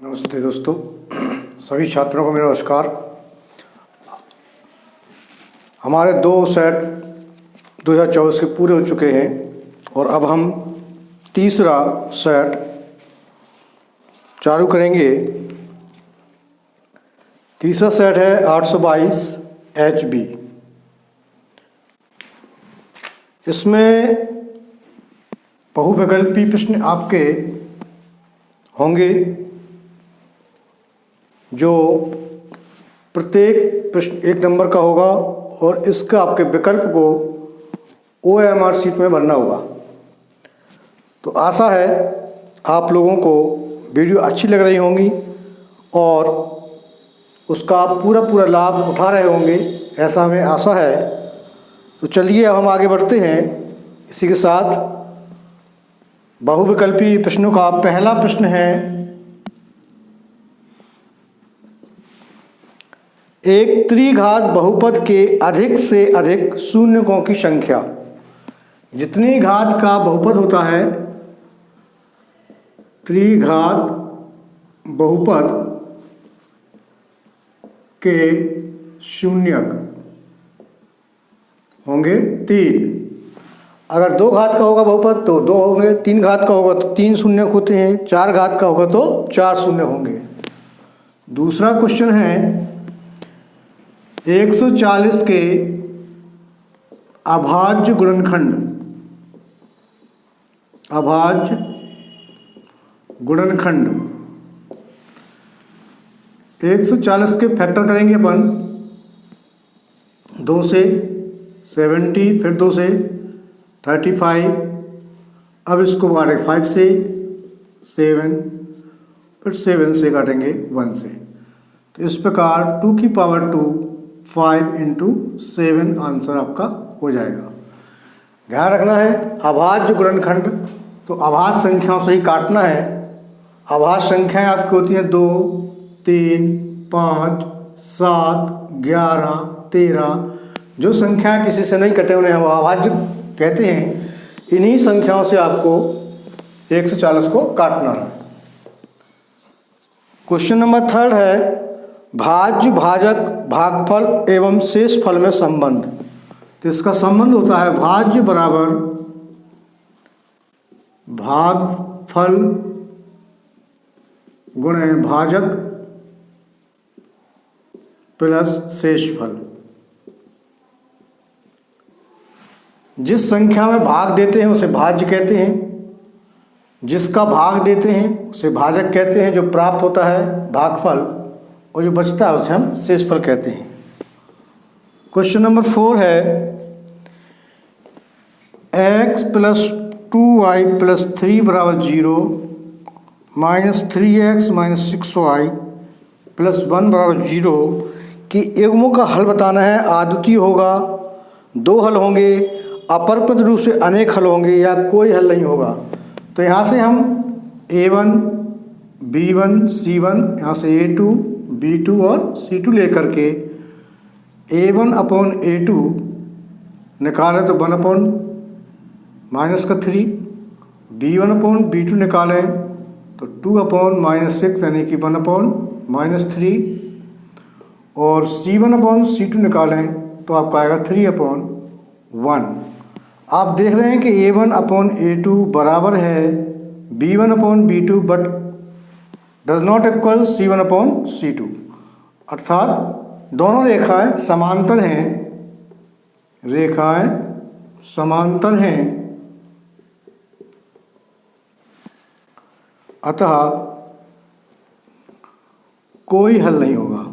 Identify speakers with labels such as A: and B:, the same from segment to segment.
A: नमस्ते दोस्तों, सभी छात्रों को मेरा नमस्कार। हमारे 2 सेट 2024 के पूरे हो चुके हैं और अब हम तीसरा सेट चालू करेंगे। तीसरा सेट है 822 HB। इसमें बहुविकल्पी प्रश्न आपके होंगे, जो प्रत्येक प्रश्न 1 नंबर का होगा और इसका आपके विकल्प को OMR शीट में भरना होगा। तो आशा है आप लोगों को वीडियो अच्छी लग रही होंगी और उसका आप पूरा लाभ उठा रहे होंगे, ऐसा हमें आशा है। तो चलिए अब हम आगे बढ़ते हैं। इसी के साथ बहुविकल्पी प्रश्नों का पहला प्रश्न है, एक त्रिघात बहुपद के अधिक से अधिक शून्यकों की संख्या। जितनी घात का बहुपद होता है, त्रिघात बहुपद के शून्यक होंगे 3। अगर 2 घात का होगा बहुपद तो 2 होंगे, 3 घात का होगा तो 3 शून्यक होते हैं, 4 घात का होगा तो 4 शून्य होंगे। दूसरा क्वेश्चन है, 140 के अभाज्य गुणनखंड। अभाज्य गुणनखंड 140 के फैक्टर करेंगे अपन। 2 से 70, फिर 2 से 35, अब इसको काटेंगे 5 से 7, फिर 7 से काटेंगे 1 से। तो इस प्रकार 2 की पावर 2 5 × 7 आंसर आपका हो जाएगा। ध्यान रखना है, अभाज्य गुणनखंड तो अभाज्य संख्याओं से ही काटना है। अभाज्य संख्याएं आपकी होती हैं 2, 3, 5, 7, 11, 13। जो संख्याएं किसी से नहीं कटे उन्हें हम अभाज्य कहते हैं। इन्हीं संख्याओं से आपको 140 को काटना है। क्वेश्चन नंबर 3 है, भाज्य, भाजक, भागफल एवं शेषफल में संबंध। तो इसका संबंध होता है भाज्य बराबर भागफल गुणे भाजक प्लस शेषफल। जिस संख्या में भाग देते हैं उसे भाज्य कहते हैं, जिसका भाग देते हैं उसे भाजक कहते हैं, जो प्राप्त होता है भागफल, और जो बचता है उसे हम शेषफल कहते हैं। क्वेश्चन नंबर 4 है, x + 2y + 3 = 0 -3x - 6y + 1 = 0 कि युग्मों का हल बताना है। आद्वितीय होगा, 2 हल होंगे, अपरिपद रूप से अनेक हल होंगे, या कोई हल नहीं होगा। तो यहाँ से हम A1, B1, C1, यहाँ से A2, B2 और C2 लेकर के A1/A2 निकालें तो 1/-3, B1/B2 निकालें तो 2/-6 यानी कि 1/-3, और C1/C2 निकालें तो आपका आएगा 3/1। आप देख रहे हैं कि A1/A2 बराबर है B1/B2 but does not equal C1/C2, अर्थात दोनों रेखाएं समांतर हैं। रेखाएं समांतर हैं, अतः कोई हल नहीं होगा।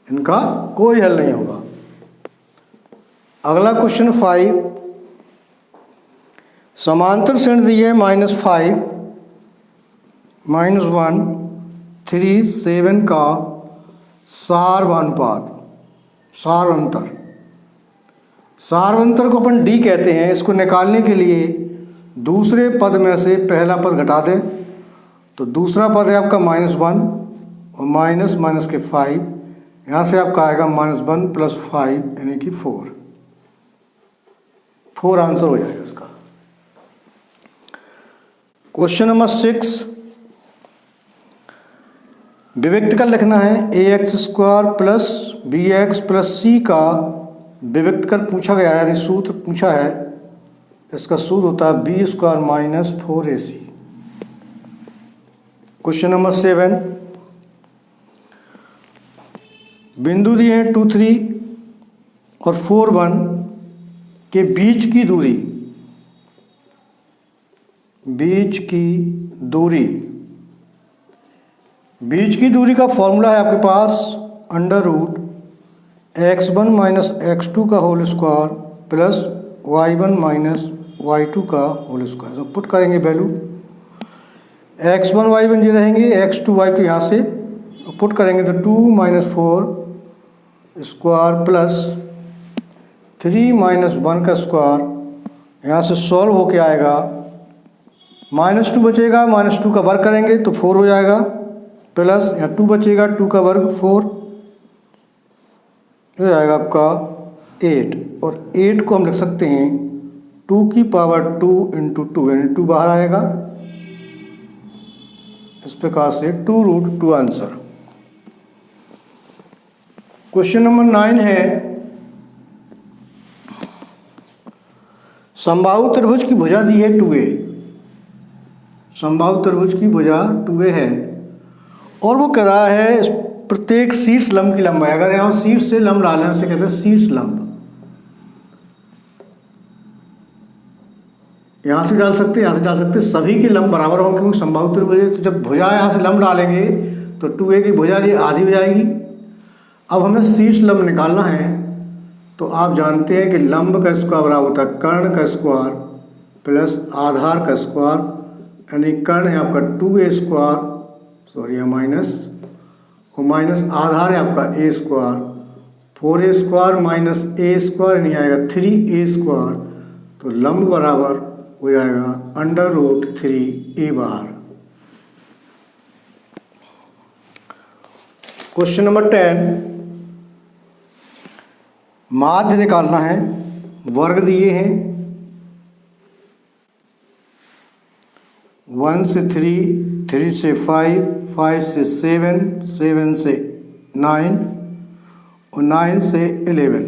A: इनका कोई हल नहीं होगा। अगला क्वेश्चन 5, समांतर श्रेणी दी है -5, -1, 3, 7 का सार्वनुपात, सार्वंतर। सार्वंतर को अपन D कहते हैं। इसको निकालने के लिए दूसरे पद में से पहला पद घटा दें तो दूसरा पद है आपका -1 और माइनस के 5, यहाँ से आपका आएगा -1 + 5 यानी कि 4 आंसर हो जाएगा इसका। क्वेश्चन नंबर 6, विविक्तकल लिखना है। ax² plus bx plus c का विविक्तकल पूछा गया है, यानी सूत्र पूछा है। इसका सूत्र होता है b² minus 4ac। Question number 7, बिंदु दिए हैं 2, 3 और 4, 1 के बीच की दूरी, बीच की दूरी का फॉर्मूला है आपके पास √x1 माइनस x2 का whole square plus y1 minus y2 का होल स्क्वायर। तो पुट करेंगे वैल्यू, x1 y1 ये रहेंगे, x2 y2 यहाँ से पुट करेंगे तो 2 माइनस 4 स्क्वायर प्लस 3 माइनस 1 का स्क्वायर, यहाँ से सॉल्व होके आएगा -2 बचेगा, -2 का वर्ग करेंगे तो 4 हो जाएगा, प्लस यहाँ 2 बचेगा, 2 का वर्ग 4 हो जाएगा आपका 8। और 8 को हम लिख सकते हैं 2 की पावर 2 इंटू 2, यानी 2 बाहर आएगा। इस प्रकार से 2√2 आंसर। क्वेश्चन नंबर 9 है, समबाहु त्रिभुज की भुजा दी है 2a। समबाहु त्रिभुज की भुजा 2a है और वो कह रहा है प्रत्येक शीर्ष लंब की लंबाई, अगर यहाँ शीर्ष से लंब डालें उसे कहते हैं शीर्ष लंब। यहाँ से डाल सकते, यहाँ से डाल सकते, सभी के लंब बराबर होंगे क्योंकि समबाहु त्रिभुज है। तो जब भुजा यहाँ से लंब डालेंगे तो 2a की भुजा ये आधी हो जाएगी। अब हमें शीर्ष लंब निकालना है, तो आप जानते हैं कि लंब का स्क्वायर बराबर होता है कर्ण का स्क्वायर प्लस आधार का स्क्वायर, यानी कर्ण है आपका 2a², सॉरी यहाँ माइनस, और माइनस आधार है आपका a², 4a² माइनस a² यानी आएगा 3a²। तो लंब बराबर हो जाएगा √3a बार। क्वेश्चन नंबर 10, माध्य निकालना है। वर्ग दिए हैं 1 से 3, 3 से 5, 5 से 7, 7 से 9 और 9 से 11।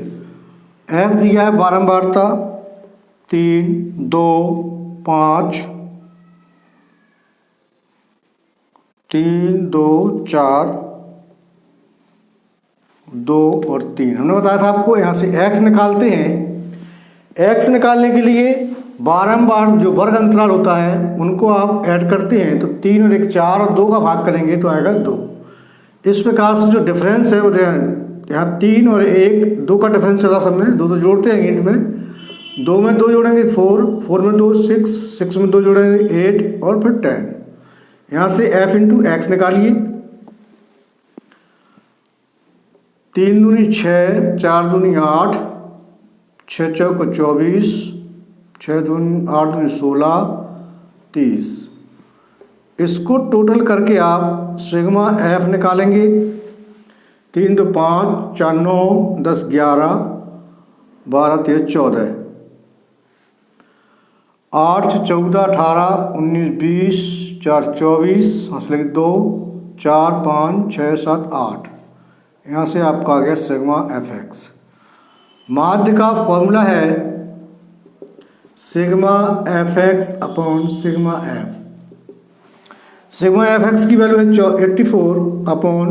A: f दिया है बारंबारता 3, 2, 5, 3, 2, 4, 2 और 3। हमने बताया था आपको यहाँ से x निकालते हैं। x निकालने के लिए बारंबार जो वर्ग अंतराल होता है उनको आप ऐड करते हैं, तो 3 और 1 4 और 2 का भाग करेंगे तो आएगा 2। इस प्रकार से जो डिफरेंस है वो यहाँ 3 और 1 2 का डिफरेंस चला सब में, 2 तो जोड़ते हैं एंड में, 2 में 2 जोड़ेंगे 4, 4 में 2 6, 6 में 2 जोड़ेंगे 8 और फिर 10। यहाँ से f इंटू एक्स निकालिए, 3 दूनी 6, 4 दूनी 8, 6 चौक 24, 6 दूनी 8 दूनी 16, 30। इसको टोटल करके आप सिग्मा f निकालेंगे। 3 2 5, 4 9, 10 11, 12 13 14, 8 14 18, 19 20, 4 24, हंस लगे 2, 4 5 6 7 8। यहाँ से आपका आ गया सिग्मा fx। माध्य का फॉर्मूला है sigma fx upon sigma f। Sigma fx की वैल्यू है 84 अपॉन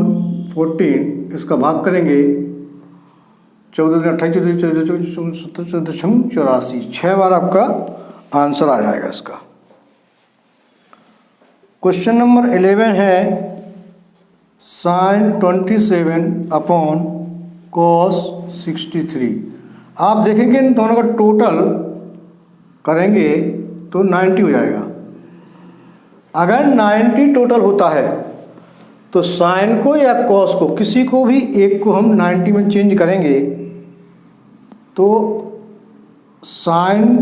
A: 14, इसका भाग करेंगे 14 28 84, 6 बार आपका आंसर आ जाएगा इसका। क्वेश्चन नंबर 11 है sin 27 अपॉन cos 63। आप देखेंगे इन दोनों का टोटल करेंगे तो 90 हो जाएगा। अगर 90 टोटल होता है तो साइन को या कॉस को किसी को भी एक को हम 90 में चेंज करेंगे तो साइन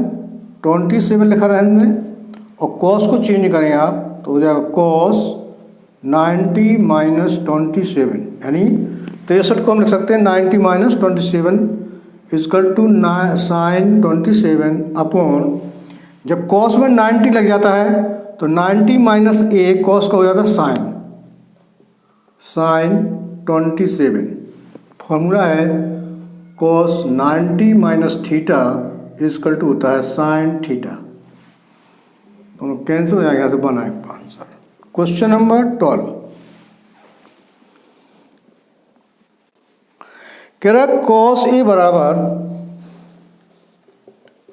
A: 27 लिखा रहेंगे और कॉस को चेंज करें आप तो हो जाएगा कॉस 90 माइनस 27, यानी 63 को हम लिख सकते हैं 90 minus 27 is equal to sine 27 upon, जब कॉस में 90 लग जाता है तो 90 माइनस ए कॉस का हो जाता है साइन 27। फॉर्मूला है cos 90 minus theta is equal to होता है साइन थीटा। दोनों कैंसिल हो जाएगा, यहाँ से बना है आंसर। क्वेश्चन नंबर 12 कह रहा कॉस ए बराबर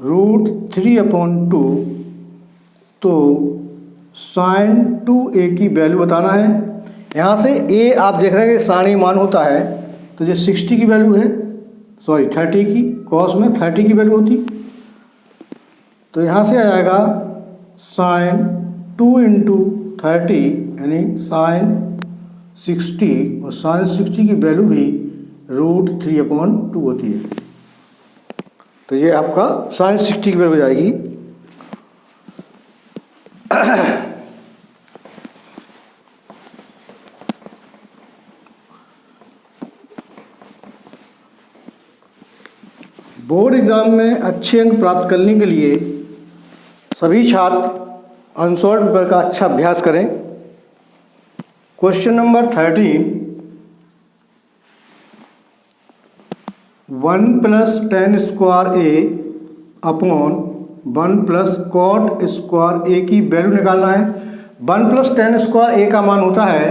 A: √3/2, तो साइन 2a की वैल्यू बताना है। यहाँ से a आप देख रहे हैं कि सारणी मान होता है, तो ये 60 की वैल्यू है, सॉरी 30 की, कॉस में 30 की वैल्यू होती, तो यहाँ से आ जाएगा साइन 2 × 30 यानी साइन 60, और साइन 60 की वैल्यू भी √3/2 होती है। तो ये आपका साइन 60 की वैल्यू हो जाएगी। बोर्ड एग्जाम में अच्छे अंक प्राप्त करने के लिए सभी छात्र अनसॉल्व पेपर का अच्छा अभ्यास करें। Question number 13 1 + tan square a upon 1 + cot square a की वैल्यू निकालना है। 1 + tan स्क्वायर a का मान होता है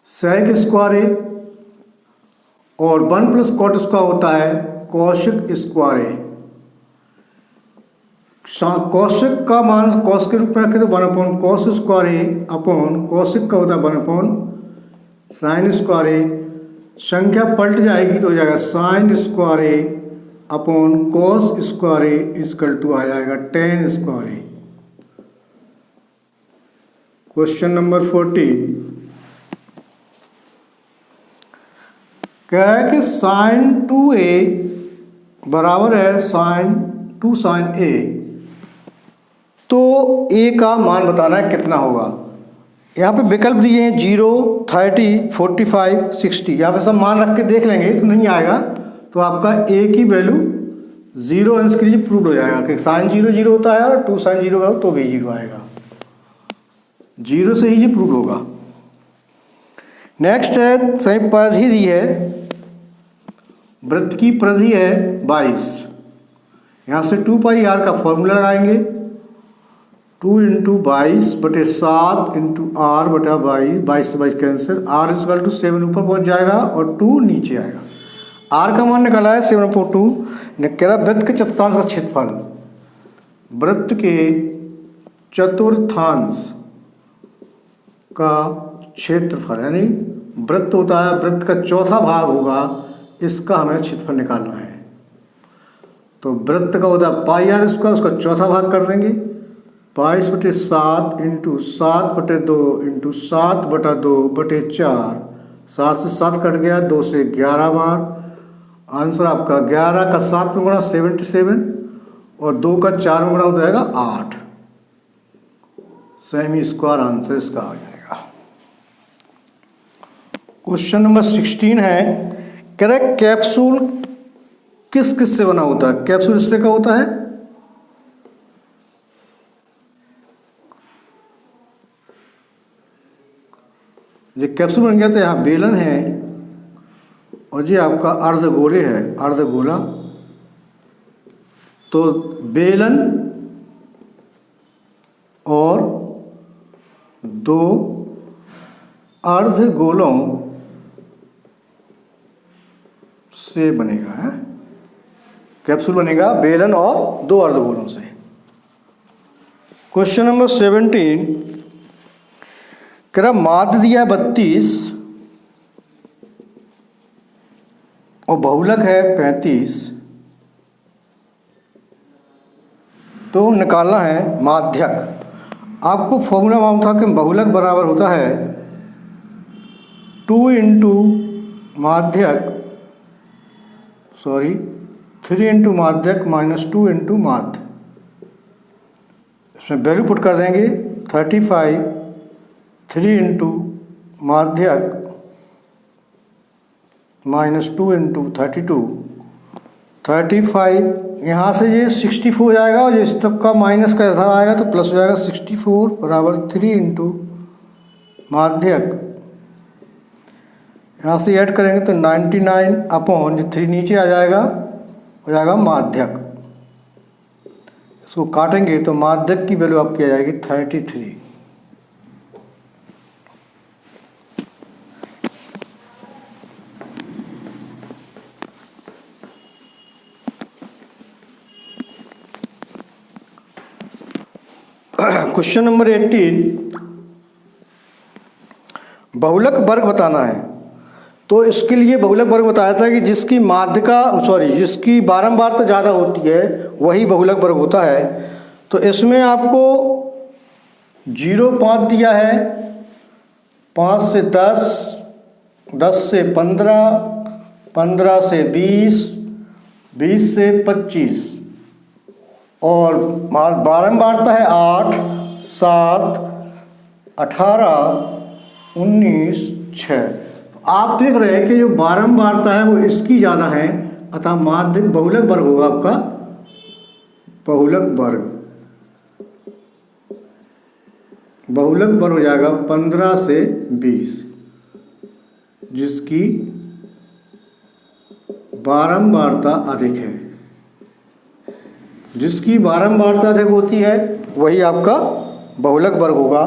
A: sec स्क्वायर a, और 1 + cot स्क्वायर होता है कौशिक स्क्वायर a। कौशिक का मान कॉस के रूप में रखें तो 1/cos square a upon Kaushik का होता है 1/sin स्क्वायर a। संख्या पलट जाएगी तो हो जाएगा sine square a upon cos square a is equal to आ जाएगा tan square a। Question number 14 क्या है कि साइन 2a बराबर है साइन 2 sin a, तो a का मान बताना है कितना होगा। यहाँ पे विकल्प दिए हैं 0, 30, 45, 60। यहाँ पे सब मान रख के देख लेंगे तो नहीं आएगा, तो आपका a की वैल्यू 0 अंश के लिए प्रूव हो जाएगा कि साइन 0 0 होता है और 2 sin 0 का तो भी 0 आएगा, 0 से ही ये प्रूव होगा। नेक्स्ट है सही परिधि दी है, वृत्त की परिधि है 22। यहाँ से 2πr का फॉर्मूला लगाएंगे, 2 × 22/7 × r/22, 22 से 22 कैंसिल, r = 7 ऊपर पहुँच जाएगा और 2 नीचे आएगा। r का मान निकाला है 7/2। कह रहा वृत्त के चतुर्थांश का क्षेत्रफल, वृत्त के चतुर्थांश का क्षेत्रफल यानी वृत्त होता है, वृत्त का चौथा भाग होगा, इसका हमें क्षेत्रफल निकालना है। तो वृत्त का होता है πr², उसका चौथा भाग कर देंगे 22/7 × 7/2 × 7/2/4, 7 से 7 कट गया, 2 से 11 बार। आंसर आपका 11 का 7 में गुणा 77 और 2 का 4 में गुणा हो जाएगा 8। सेमी स्क्वायर आंसर इसका आ जाएगा। क्वेश्चन नंबर 16 है, कह रहा है कैप्सूल किस किस से बना होता है। कैप्सूल इस तरह का होता है, ये कैप्सूल बन गया, तो यहाँ बेलन है और ये आपका अर्धगोले है, अर्धगोला। तो बेलन और 2 अर्धगोलों से बनेगा है कैप्सूल, बनेगा बेलन और 2 अर्धगोलों से। क्वेश्चन नंबर 17 कह रहा माध्य दिया है 32 और बहुलक है 35, तो निकालना है माध्यक। आपको फॉर्मूला मालूम था कि बहुलक बराबर होता है 2 × माध्यक, सॉरी 3 × माध्यक -2 × माध्य। इसमें वैल्यू पुट कर देंगे 35, 3 × माध्यक -2 × 32 35 यहाँ से ये 64 हो जाएगा और इस तक का माइनस का ऐसा आएगा तो प्लस हो जाएगा 64 बराबर 3 इंटू माध्यक, यहाँ से ऐड करेंगे तो 99 अपॉन जो 3 नीचे आ जाएगा हो जाएगा माध्यक। इसको काटेंगे तो माध्यक की वैल्यू आपकी आ जाएगी 33। क्वेश्चन नंबर 18, बहुलक वर्ग बताना है। तो इसके लिए बहुलक वर्ग बताया था कि जिसकी जिसकी बारंबारता ज़्यादा होती है वही बहुलक वर्ग होता है। तो इसमें आपको 0 5 दिया है, 5 से 10, 10 से 15, 15 से 20, 20 से 25 और बारंबारता है 8, 7, 18, 19, 6। आप देख रहे हैं कि जो बारंबारता है वो इसकी ज़्यादा है, अतः माध्यक बहुलक वर्ग होगा आपका बहुलक वर्ग। बहुलक वर्ग हो जाएगा 15 से 20, जिसकी बारंबारता अधिक है। जिसकी बारंबारता अधिक होती है वही आपका बहुलक वर्ग होगा।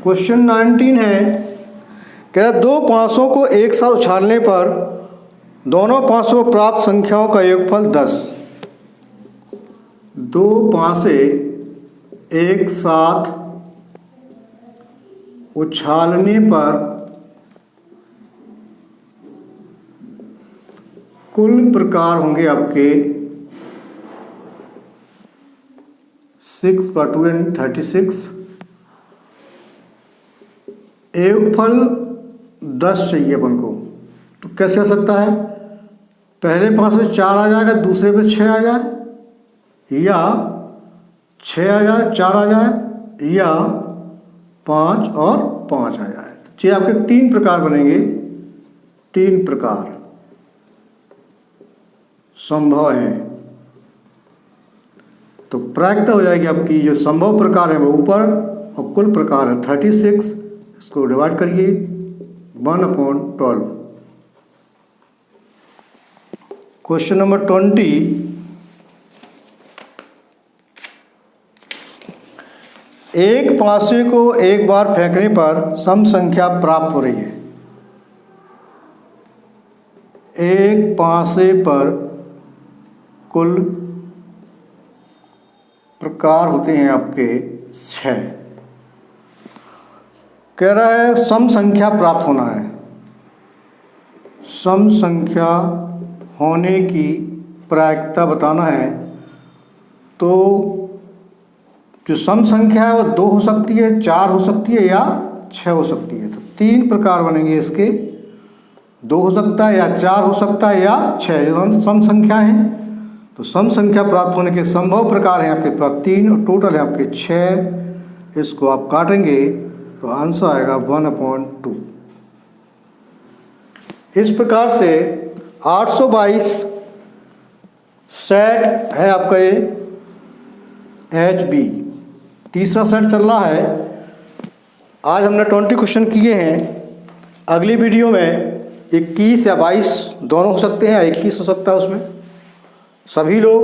A: क्वेश्चन 19 है, कह रहा 2 पासों को एक साथ उछालने पर दोनों पासों प्राप्त संख्याओं का योगफल 10। 2 पासे एक साथ उछालने पर कुल प्रकार होंगे आपके 6 + 2 = 36। योगफल 10 चाहिए अपन को, तो कैसे आ सकता है? पहले 5 में 4 आ जाएगा, दूसरे पे 6 आ जाए, या 6 आ जाए 4 आ जाए, या 5 और 5 आ जाए। तो ये आपके 3 प्रकार बनेंगे। 3 प्रकार संभव है। तो प्रायिकता हो जाएगी आपकी, जो संभव प्रकार है वो ऊपर और कुल प्रकार है 36। इसको डिवाइड करिए 1/12। क्वेश्चन नंबर 20, एक पासे को एक बार फेंकने पर सम संख्या प्राप्त हो रही है। एक पासे पर कुल प्रकार होते हैं आपके 6। कह रहा है सम संख्या प्राप्त होना है। सम संख्या होने की प्रायिकता बताना है। तो जो सम संख्या है वो 2 हो सकती है, 4 हो सकती है या 6 हो सकती है। तो 3 प्रकार बनेंगे इसके, 2 हो सकता है या 4 हो सकता है या 6। जो सम संख्या हैं तो सम संख्या प्राप्त होने के संभव प्रकार हैं आपके पास 3 और टोटल है आपके 6। इसको आप काटेंगे तो आंसर आएगा 1/2। इस प्रकार से 822 सेट है आपका ये HB। तीसरा सेट चल रहा है। आज हमने 20 क्वेश्चन किए हैं। अगली वीडियो में 21 या 22 दोनों हो सकते हैं, या 21 हो सकता है। उसमें सभी लोग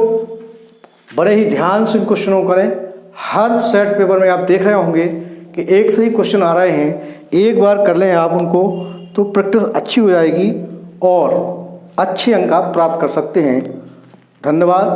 A: बड़े ही ध्यान से इन क्वेश्चनों को करें। हर सेट पेपर में आप देख रहे होंगे कि एक से ही क्वेश्चन आ रहे हैं। एक बार कर लें आप उनको तो प्रैक्टिस अच्छी हो जाएगी और अच्छे अंक आप प्राप्त कर सकते हैं। धन्यवाद।